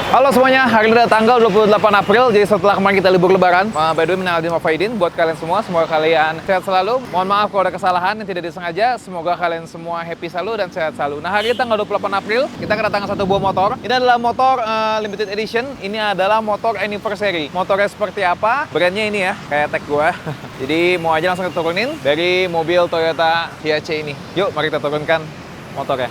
Halo semuanya, hari ini adalah tanggal 28 April, jadi setelah kemarin kita libur lebaran. By the way, minal aidin wal faidin buat kalian semua, semoga kalian sehat selalu. Mohon maaf kalau ada kesalahan yang tidak disengaja, semoga kalian semua happy selalu dan sehat selalu. Nah, hari ini tanggal 28 April, kita kedatangan satu buah motor. Ini adalah motor limited edition, ini adalah motor anniversary. Motornya seperti apa? Brandnya ini ya, kayak tag gua. Jadi mau aja langsung kita turunin dari mobil Toyota Hiace ini. Yuk, mari kita turunkan motornya.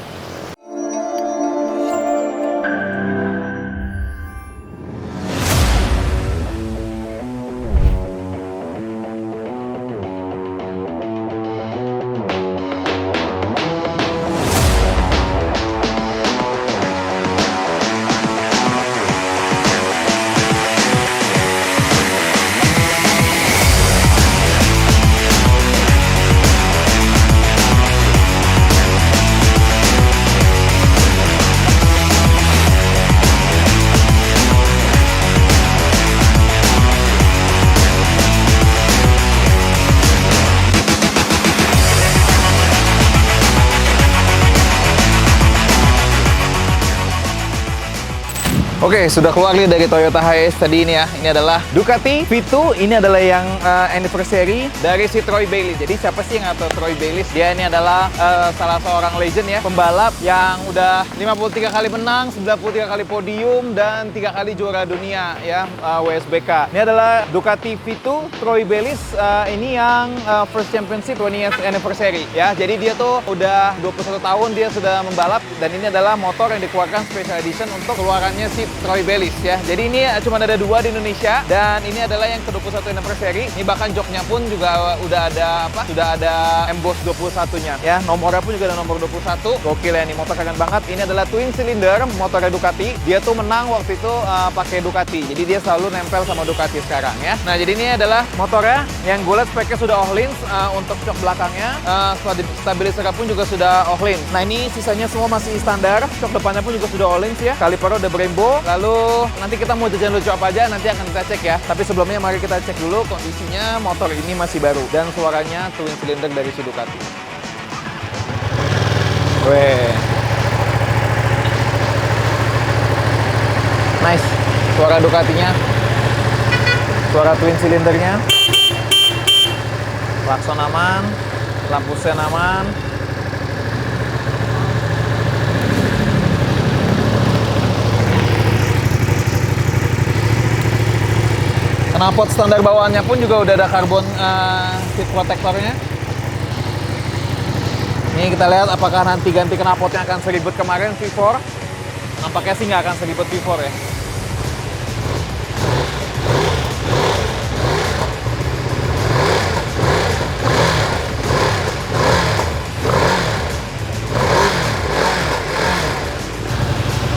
Oke, sudah keluar nih dari Toyota Hiace tadi ini ya. Ini adalah Ducati V2. Ini adalah yang anniversary dari si Troy Bayliss. Jadi siapa sih yang ngatur Troy Bayliss? Dia ini adalah salah seorang legend ya, pembalap yang udah 53 kali menang, 93 kali podium, dan 3 kali juara dunia ya, WSBK. Ini adalah Ducati V2 Troy Bayliss. Ini yang first championship 20th anniversary ya. Jadi dia tuh udah 21 tahun dia sudah membalap, dan ini adalah motor yang dikeluarkan special edition untuk keluarannya si Troy Bayliss ya. Jadi ini cuma ada 2 di Indonesia, dan ini adalah yang ke-21 anniversary. Ini bahkan joknya pun juga udah ada sudah ada emboss 21-nya ya. Nomornya pun juga ada nomor 21. Gokil ya, ini motor keren banget. Ini adalah twin cylinder motornya Ducati. Dia tuh menang waktu itu pakai Ducati. Jadi dia selalu nempel sama Ducati sekarang ya. Nah, jadi ini adalah motornya yang gue lihat speknya sudah Öhlins. Untuk jok belakangnya, stabilizer pun juga sudah Öhlins. Nah, ini sisanya semua masih standar. Jok depannya pun juga sudah Öhlins ya. Kalipernya udah Brembo. Lalu nanti kita mau jajan lucu apa aja nanti akan kita cek ya. Tapi sebelumnya mari kita cek dulu kondisinya motor ini masih baru dan suaranya twin cylinder dari si Ducati. Weh. Nice. Suara Ducatinya. Suara twin cylindernya. Klakson aman, lampu sen aman. Knalpot standar bawaannya pun juga udah ada karbon seat protectornya. Ini kita lihat apakah nanti ganti knalpotnya akan seribet kemarin V4. Nampaknya sih nggak akan seribet V4 ya.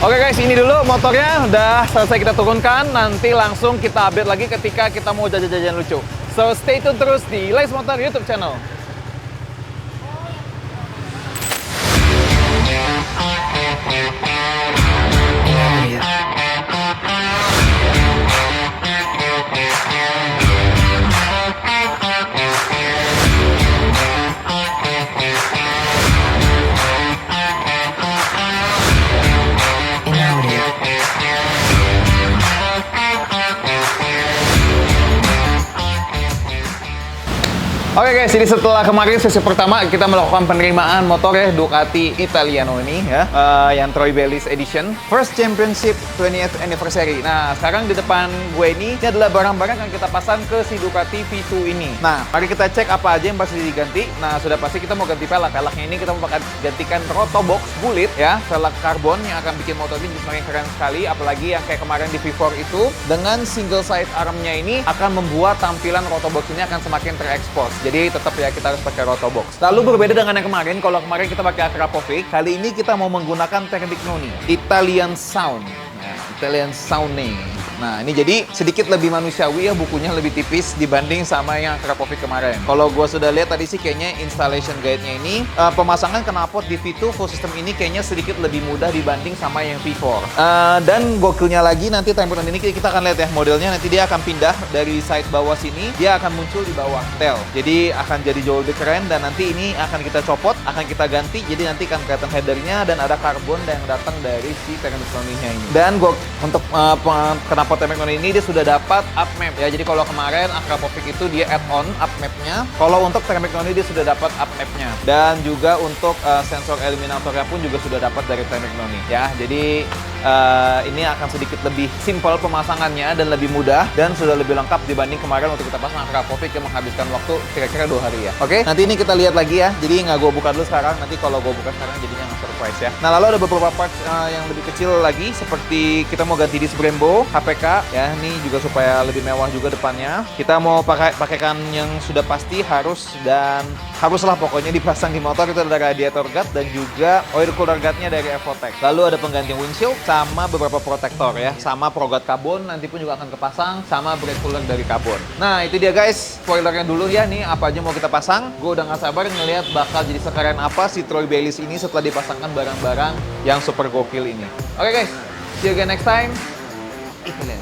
Oke guys, ini dulu motornya udah selesai kita turunkan. Nanti langsung kita update lagi ketika kita mau jajan-jajan lucu. So stay tune terus di Lais Motor YouTube channel. Oke guys, jadi setelah kemarin sesi pertama kita melakukan penerimaan motor ya Ducati Italiano ini ya, yang Troy Bayliss Edition First Championship 20th Anniversary. Nah, sekarang di depan gue ini adalah barang-barang yang kita pasang ke si Ducati V2 ini. Nah, mari kita cek apa aja yang pasti diganti. Nah, sudah pasti kita mau ganti pelak. Pelaknya ini kita mau gantikan Rotobox Bullet ya, pelak karbon yang akan bikin motor ini semakin keren sekali. Apalagi yang kayak kemarin di V4 itu, dengan single side armnya ini akan membuat tampilan Rotobox ini akan semakin terekspos. Jadi tetap ya kita harus pakai Rotobox. Lalu berbeda dengan yang kemarin, kalau kemarin kita pakai Akrapovic, kali ini kita mau menggunakan teknik Noni, Italian Sound. Nah, Italian Sound nih. Nah, ini jadi sedikit lebih manusiawi ya, bukunya lebih tipis dibanding sama yang Akrapovic kemarin. Kalau gue sudah lihat tadi sih kayaknya installation guide-nya ini, pemasangan knalpot di V2 full system ini kayaknya sedikit lebih mudah dibanding sama yang V4. Dan gokilnya lagi nanti temperan ini kita akan lihat ya modelnya, nanti dia akan pindah dari side bawah sini, dia akan muncul di bawah tail. Jadi akan jadi jauh lebih keren, dan nanti ini akan kita copot, akan kita ganti, jadi nanti akan kelihatan headernya dan ada karbon yang datang dari si Termicnoni-nya ini. Dan untuk knalpot Termicnoni ini dia sudah dapat up map ya. Jadi kalau kemarin Akrapovic itu dia add-on up map-nya, kalau untuk Termicnoni dia sudah dapat up map-nya. Dan juga untuk sensor eliminatornya pun juga sudah dapat dari Termicnoni ya. Jadi ini akan sedikit lebih simpel pemasangannya dan lebih mudah dan sudah lebih lengkap dibanding kemarin untuk kita pasang Akrapovic yang menghabiskan waktu kira-kira 2 hari ya. Oke, nanti ini kita lihat lagi ya. Jadi nggak gue buka dulu sekarang, nanti kalau gue buka sekarang jadinya nge-surprise ya. Nah, lalu ada beberapa parts yang lebih kecil lagi, seperti kita mau ganti disk Brembo, HPK ya. Ini juga supaya lebih mewah juga depannya. Kita mau pakaikan yang sudah pasti haruslah pokoknya dipasang di motor, itu ada radiator guard dan juga oil cooler guardnya dari Evotech. Lalu ada pengganti windshield sama beberapa protektor ya, sama progat karbon nanti pun juga akan kepasang, sama brake cooler dari karbon. Nah, itu dia guys, spoilernya dulu ya, nih apa aja mau kita pasang. Gue udah gak sabar ngelihat bakal jadi sekeren apa si Troy Bayliss ini setelah dipasangkan barang-barang yang super gokil ini. Oke guys, see you again next time. Iklan.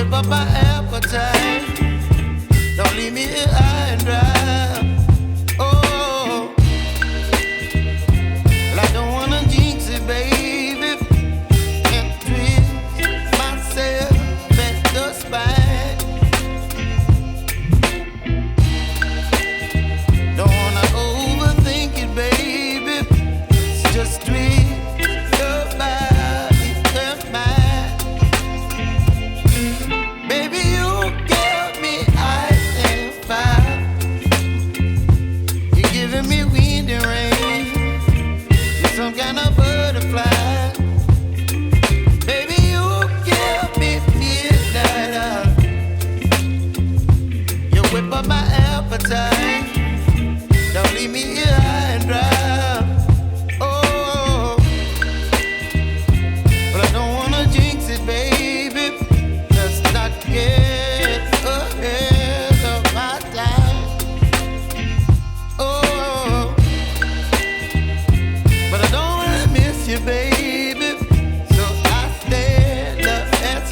whip up my appetite. time. Don't leave me here high and dry. Oh, but I don't wanna jinx it, baby. Let's not get ahead of my time. Oh, but I don't wanna miss you, baby. So I stand up and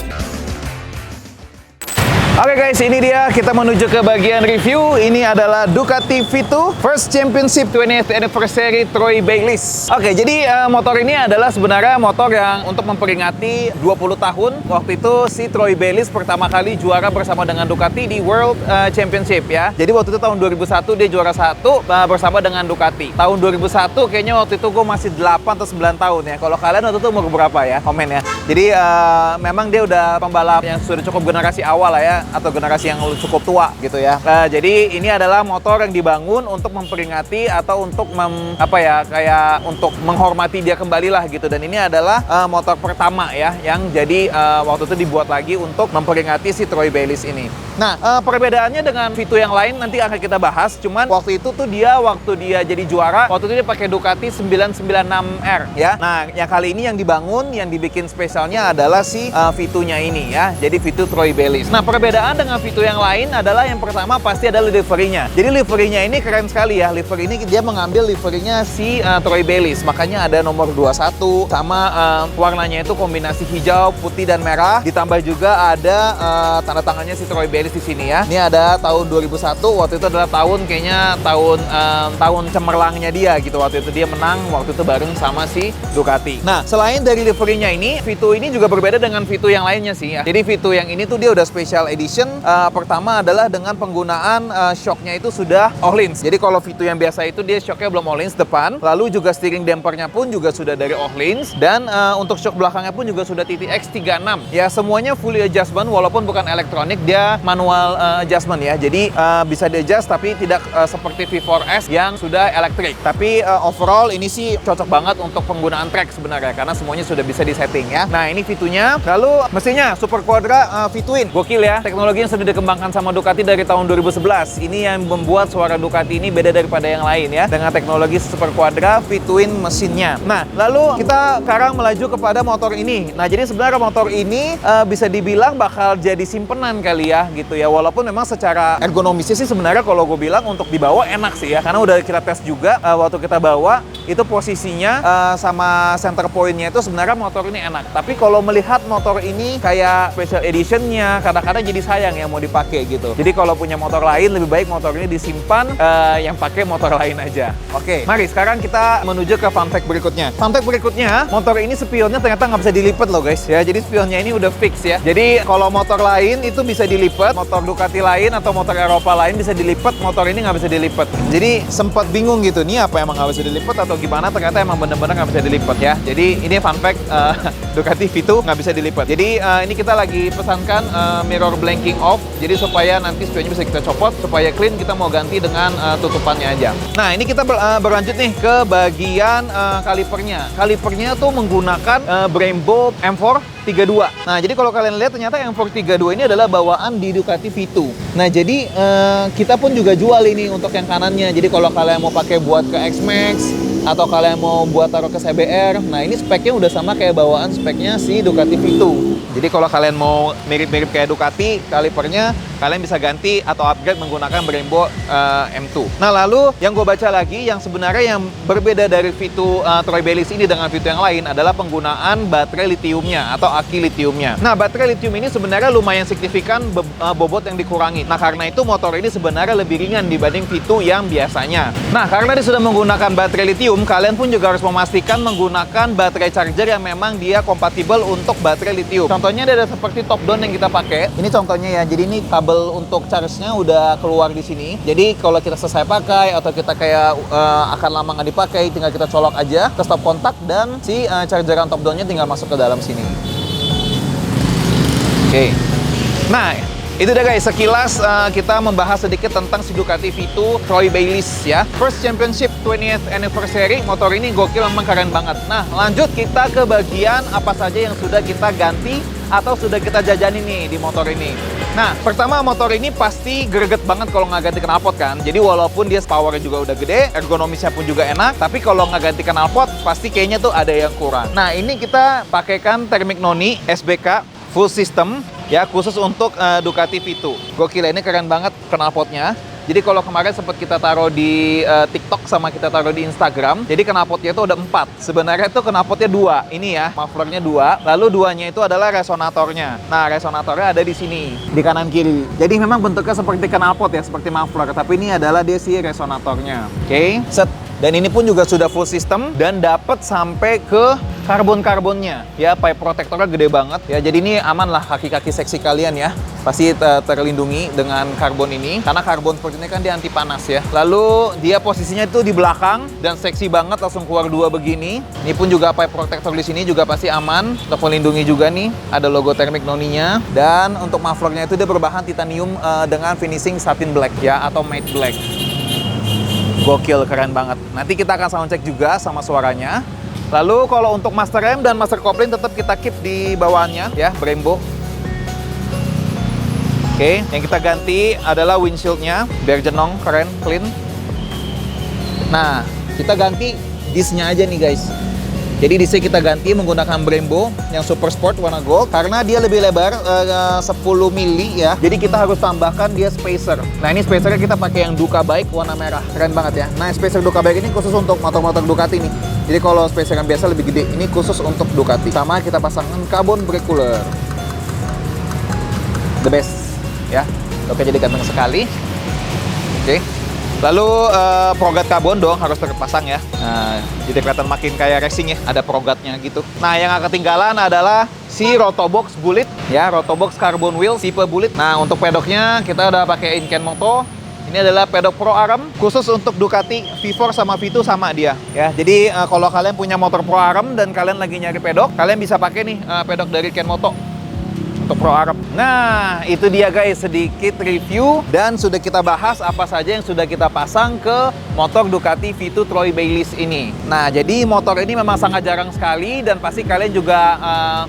Oke guys, ini dia kita menuju ke bagian review. Ini adalah Ducati V2 First Championship 20th Anniversary Troy Bayliss. Oke, jadi motor ini adalah sebenarnya motor yang untuk memperingati 20 tahun. Waktu itu si Troy Bayliss pertama kali juara bersama dengan Ducati di World Championship ya. Jadi waktu itu tahun 2001 dia juara 1 bersama dengan Ducati. Tahun 2001 kayaknya waktu itu gue masih 8 atau 9 tahun ya. Kalau kalian waktu itu umur berapa ya? Komen ya. Jadi memang dia udah pembalap yang sudah cukup generasi awal lah ya, atau generasi yang cukup tua gitu ya. Jadi ini adalah motor yang dibangun untuk memperingati atau untuk kayak untuk menghormati dia kembali lah gitu. Dan ini adalah motor pertama ya yang jadi waktu itu dibuat lagi untuk memperingati si Troy Bayliss ini. Nah, perbedaannya dengan V2 yang lain nanti akan kita bahas. Cuman waktu itu tuh waktu dia jadi juara, waktu itu dia pakai Ducati 996R ya. Nah, yang kali ini yang dibangun, yang dibikin spesialnya adalah si V2-nya ini ya. Jadi V2 Troy Bayliss. Nah, perbedaan dengan V2 yang lain adalah yang pertama pasti adalah liverynya. Jadi liverynya ini keren sekali ya. Livery ini dia mengambil liverynya si Troy Bayliss. Makanya ada nomor 21 sama warnanya itu kombinasi hijau, putih dan merah. Ditambah juga ada tanda tangannya si Troy Bayliss di sini ya. Ini ada tahun 2001. Waktu itu adalah kayaknya tahun cemerlangnya dia gitu. Waktu itu dia menang waktu itu bareng sama si Ducati. Nah, selain dari liverynya ini, V2 ini juga berbeda dengan V2 yang lainnya sih ya. Jadi V2 yang ini tuh dia udah special edition. Pertama adalah dengan penggunaan shocknya itu sudah Öhlins. Jadi kalau V2 yang biasa itu dia shocknya belum Öhlins depan, lalu juga steering dampernya pun juga sudah dari Öhlins, dan untuk shock belakangnya pun juga sudah TTX36. Ya semuanya fully adjustment walaupun bukan elektronik, dia manual adjustment ya. Jadi bisa di-adjust tapi tidak seperti V4S yang sudah elektrik. Tapi overall ini sih cocok banget untuk penggunaan track sebenarnya karena semuanya sudah bisa di-setting ya. Nah, ini V2-nya. Lalu mesinnya Super Quadra V-twin. Gokil ya. Teknologi yang sudah dikembangkan sama Ducati dari tahun 2011. Ini yang membuat suara Ducati ini beda daripada yang lain ya. Dengan teknologi Super Quadra V-twin mesinnya. Nah, lalu kita sekarang melaju kepada motor ini. Nah, jadi sebenarnya motor ini bisa dibilang bakal jadi simpenan kali ya gitu ya. Walaupun memang secara ergonomisnya sih sebenarnya kalau gue bilang untuk dibawa enak sih ya. Karena udah kita tes juga waktu kita bawa itu posisinya sama center point-nya itu sebenarnya motor ini enak. Tapi kalau melihat motor ini kayak special edition-nya kadang-kadang jadi sayang yang mau dipakai gitu. Jadi kalau punya motor lain lebih baik motor ini disimpan, yang pakai motor lain aja. Oke, mari sekarang kita menuju ke fun fact berikutnya. Fun fact berikutnya, motor ini spionnya ternyata nggak bisa dilipat loh guys ya. Jadi spionnya ini udah fix ya. Jadi kalau motor lain itu bisa dilipat, motor Ducati lain atau motor Eropa lain bisa dilipat, motor ini nggak bisa dilipat. Jadi sempat bingung gitu, nih apa emang nggak bisa dilipat atau gimana? Ternyata emang bener-bener nggak bisa dilipat ya. Jadi ini fun fact, Ducati V2 nggak bisa dilipat. Jadi ini kita lagi pesankan mirror blanking off, jadi supaya nanti spionnya bisa kita copot, supaya clean kita mau ganti dengan tutupannya aja. Nah, ini kita berlanjut nih ke bagian kalipernya. Kalipernya tuh menggunakan Brembo M432. Nah, jadi kalau kalian lihat ternyata M432 ini adalah bawaan di Ducati V2. Nah, jadi kita pun juga jual ini untuk yang kanannya. Jadi kalau kalian mau pakai buat ke X-Max atau kalian mau buat taruh ke CBR, nah ini speknya udah sama kayak bawaan speknya si Ducati V2. Jadi kalau kalian mau mirip-mirip kayak Ducati, kalipernya kalian bisa ganti atau upgrade menggunakan Brembo M2. Nah, lalu yang gue baca lagi, yang sebenarnya yang berbeda dari V2 Troy Bayliss ini dengan V2 yang lain adalah penggunaan baterai litiumnya atau aki litiumnya. Nah, baterai litium ini sebenarnya lumayan signifikan bobot yang dikurangi. Nah, karena itu motor ini sebenarnya lebih ringan dibanding V2 yang biasanya. Nah, karena dia sudah menggunakan baterai litium, kalian pun juga harus memastikan menggunakan baterai charger yang memang dia kompatibel untuk baterai litium. Contohnya ada seperti top down yang kita pakai. Ini contohnya ya. Jadi ini kabel untuk charge-nya udah keluar di sini. Jadi kalau kita selesai pakai atau kita kayak akan lama nggak dipakai, tinggal kita colok aja ke stop kontak dan si chargeran top down-nya tinggal masuk ke dalam sini. Oke. Nah, itu deh guys, sekilas kita membahas sedikit tentang si Ducati V2 Troy Bayliss ya. First Championship 20th Anniversary, motor ini gokil, memang keren banget. Nah, lanjut kita ke bagian apa saja yang sudah kita ganti atau sudah kita jajani nih di motor ini. Nah, pertama motor ini pasti greget banget kalau nggak ganti knalpot kan. Jadi walaupun dia powernya juga udah gede, ergonomisnya pun juga enak, tapi kalau nggak ganti knalpot, pasti kayaknya tuh ada yang kurang. Nah, ini kita pakaikan Thermic Noni SBK full system, ya khusus untuk Ducati V2. Gokil, ini keren banget knalpotnya. Jadi kalau kemarin sempat kita taruh di TikTok sama kita taruh di Instagram, jadi knalpotnya itu ada 4. Sebenarnya itu knalpotnya 2. Ini ya, mufflernya 2. Lalu 2-nya itu adalah resonatornya. Nah, resonatornya ada di sini, di kanan kiri. Jadi memang bentuknya seperti knalpot ya, seperti muffler. Tapi ini adalah dia si resonatornya. Oke, set. Dan ini pun juga sudah full system dan dapat sampai ke karbon-karbonnya. Ya, pipe protectornya gede banget. Ya, jadi ini aman lah kaki-kaki seksi kalian ya. Pasti terlindungi dengan karbon ini. Karena karbon seperti ini kan dia anti panas ya. Lalu dia posisinya itu di belakang dan seksi banget, langsung keluar 2 begini. Ini pun juga pipe protector di sini juga pasti aman. Untuk melindungi juga nih. Ada logo Thermic Noni-nya. Dan untuk mufflernya itu dia berbahan titanium dengan finishing satin black ya, atau matte black. Gokil, keren banget. Nanti kita akan sound check juga sama suaranya. Lalu kalau untuk master rem dan master kopling tetap kita keep di bawahnya ya, Brembo. Oke, yang kita ganti adalah windshield-nya biar jenong, keren, clean. Nah, kita ganti disc-nya aja nih guys. Jadi disc kita ganti menggunakan Brembo yang Super Sport warna gold karena dia lebih lebar 10 mili ya. Jadi kita harus tambahkan dia spacer. Nah, ini spacernya kita pakai yang Duca Bike warna merah. Keren banget ya. Nah, spacer Duca Bike ini khusus untuk motor-motor Ducati nih. Jadi kalau spacer yang biasa lebih gede, ini khusus untuk Ducati. Sama kita pasangkan carbon brake cooler. The best ya. Oke, jadi ganteng sekali. Oke. Lalu progat karbon dong harus terpasang ya. Nah, jadi kelihatan makin kayak racing ya, ada progatnya gitu. Nah, yang gak ketinggalan adalah si Rotobox Bullet ya, Rotobox Carbon Wheel tipe Bullet. Nah, untuk pedoknya kita udah pakai Inken Moto. Ini adalah pedok Pro Aram khusus untuk Ducati V4 sama V2 sama dia ya. Jadi kalau kalian punya motor Pro Aram dan kalian lagi nyari pedok, kalian bisa pakai nih pedok dari Ken Moto untuk Pro Aram. Nah, itu dia guys, sedikit review dan sudah kita bahas apa saja yang sudah kita pasang ke motor Ducati V2 Troy Bayliss ini. Nah, jadi motor ini memang sangat jarang sekali dan pasti kalian juga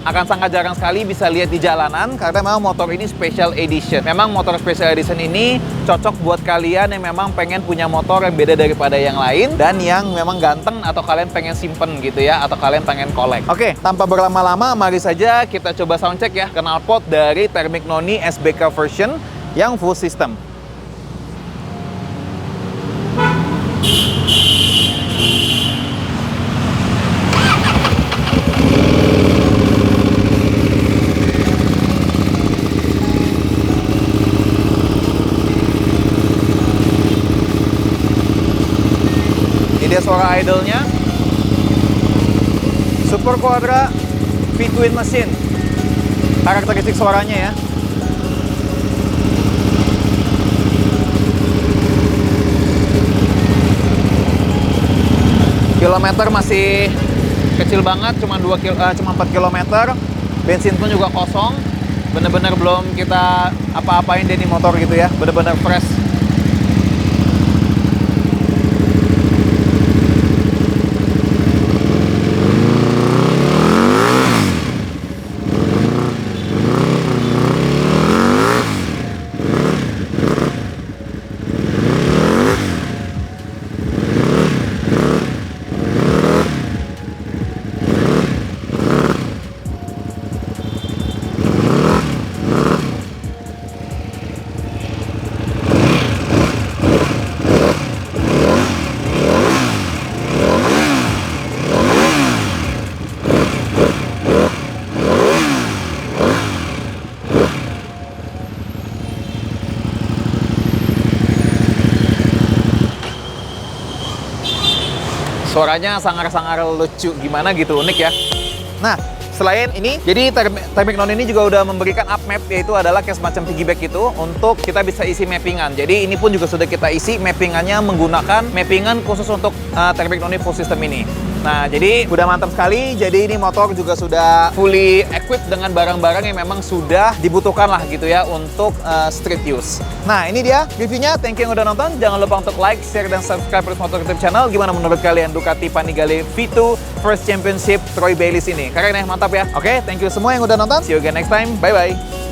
akan sangat jarang sekali bisa lihat di jalanan karena memang motor ini special edition. Memang motor special edition ini cocok buat kalian yang memang pengen punya motor yang beda daripada yang lain dan yang memang ganteng atau kalian pengen simpen gitu ya, atau kalian pengen collect. Oke, tanpa berlama-lama mari saja kita coba soundcheck ya knalpot dari Thermic Noni SBK version yang full system. Ini dia suara idle-nya. Super Quadra V-twin mesin. Karakteristik suaranya ya. Kilometer masih kecil banget, cuma 4 kilometer. Bensin pun juga kosong. Bener-bener belum kita apa-apain deh di motor gitu ya. Bener-bener fresh. Suaranya sangar-sangar lucu, gimana gitu, unik ya. Nah, selain ini, jadi Thermic Noni ini juga udah memberikan up map, yaitu adalah kayak semacam piggyback itu untuk kita bisa isi mappingan. Jadi ini pun juga sudah kita isi mappingannya menggunakan mappingan khusus untuk Thermic Noni full system ini. Nah, jadi udah mantap sekali. Jadi ini motor juga sudah fully equipped dengan barang-barang yang memang sudah dibutuhkan lah gitu ya untuk street use. Nah, ini dia reviewnya. Thank you yang udah nonton. Jangan lupa untuk like, share, dan subscribe Purus Motor YouTube channel. Gimana menurut kalian Ducati Panigale V2 First Championship Troy Bayliss ini? Keren ya, mantap ya. Oke, thank you semua yang udah nonton. See you again next time. Bye-bye.